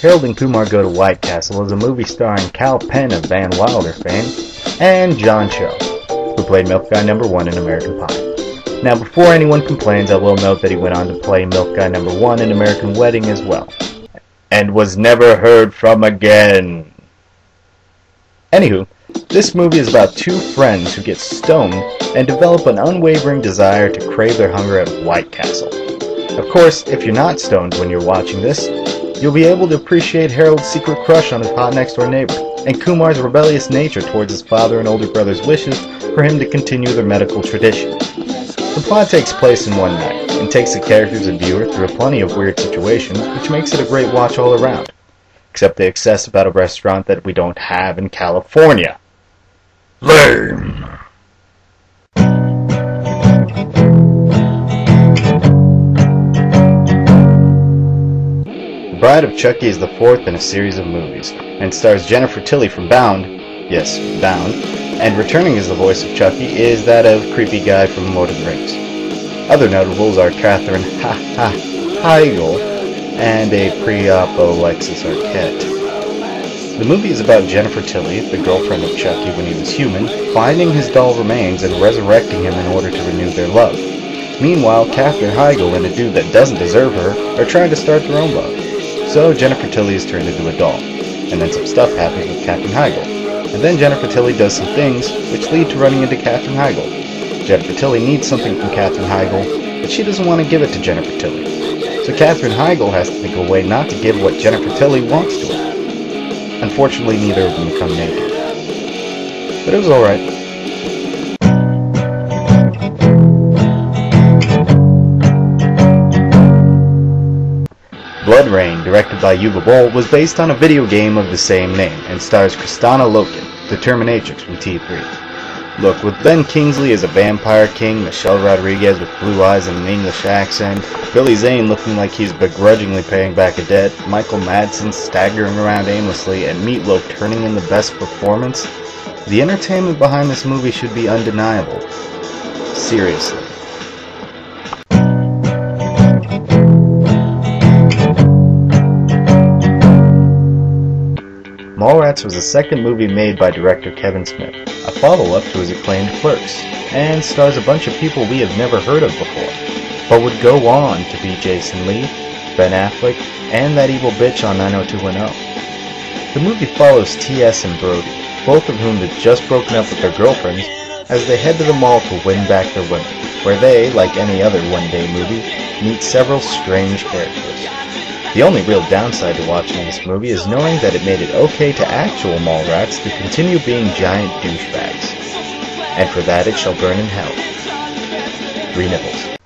Harold and Kumar Go to White Castle is a movie starring Kal Penn of Van Wilder fame and John Cho, who played Milk Guy Number 1 in American Pie. Now, before anyone complains, I will note that he went on to play Milk Guy Number 1 in American Wedding as well, and was never heard from again. Anywho, this movie is about two friends who get stoned and develop an unwavering desire to crave their hunger at White Castle. Of course, if you're not stoned when you're watching this, you'll be able to appreciate Harold's secret crush on his hot next-door neighbor, and Kumar's rebellious nature towards his father and older brother's wishes for him to continue their medical tradition. The plot takes place in one night, and takes the characters and viewer through plenty of weird situations, which makes it a great watch all around. Except the excess about a restaurant that we don't have in California. Lame! The Bride of Chucky is the fourth in a series of movies, and stars Jennifer Tilly from Bound, yes, Bound, and returning as the voice of Chucky is that of creepy guy from Lord of the Rings. Other notables are Katherine Heigl and a pre-op Alexis Arquette. The movie is about Jennifer Tilly, the girlfriend of Chucky when he was human, finding his doll remains and resurrecting him in order to renew their love. Meanwhile, Katherine Heigl and a dude that doesn't deserve her are trying to start their own love. So Jennifer Tilly is turned into a doll, and then some stuff happens with Katherine Heigl. And then Jennifer Tilly does some things which lead to running into Katherine Heigl. Jennifer Tilly needs something from Katherine Heigl, but she doesn't want to give it to Jennifer Tilly. So Katherine Heigl has to think of a way not to give what Jennifer Tilly wants to her. Unfortunately, neither of them become naked. But it was alright. Bloodrayne, directed by Uwe Boll, was based on a video game of the same name, and stars Kristanna Loken, the Terminatrix from T3. Look, with Ben Kingsley as a vampire king, Michelle Rodriguez with blue eyes and an English accent, Billy Zane looking like he's begrudgingly paying back a debt, Michael Madsen staggering around aimlessly, and Meatloaf turning in the best performance, the entertainment behind this movie should be undeniable. Seriously. Mallrats was the second movie made by director Kevin Smith, a follow-up to his acclaimed Clerks, and stars a bunch of people we have never heard of before, but would go on to be Jason Lee, Ben Affleck, and that evil bitch on 90210. The movie follows T.S. and Brody, both of whom had just broken up with their girlfriends, as they head to the mall to win back their women, where they, like any other one-day movie, meet several strange characters. The only real downside to watching this movie is knowing that it made it okay to actual Mallrats to continue being giant douchebags. And for that it shall burn in hell. 3 nipples.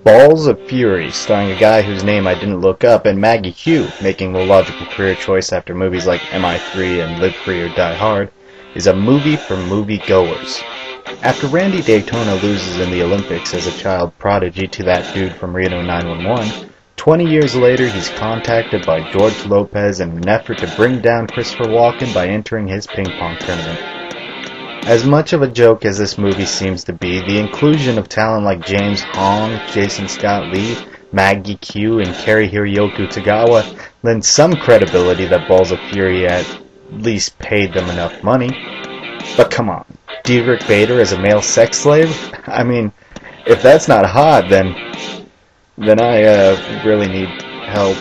Balls of Fury, starring a guy whose name I didn't look up, and Maggie Q, making the logical career choice after movies like MI3 and Live Free or Die Hard, is a movie for moviegoers. After Randy Daytona loses in the Olympics as a child prodigy to that dude from Reno 911, 20 years later he's contacted by George Lopez in an effort to bring down Christopher Walken by entering his ping pong tournament. As much of a joke as this movie seems to be, the inclusion of talent like James Hong, Jason Scott Lee, Maggie Q, and Cary Hiroyuki Tagawa lends some credibility that Balls of Fury at least paid them enough money. But come on. Diedrich Bader as a male sex slave? I mean, if that's not hot, then I really need help.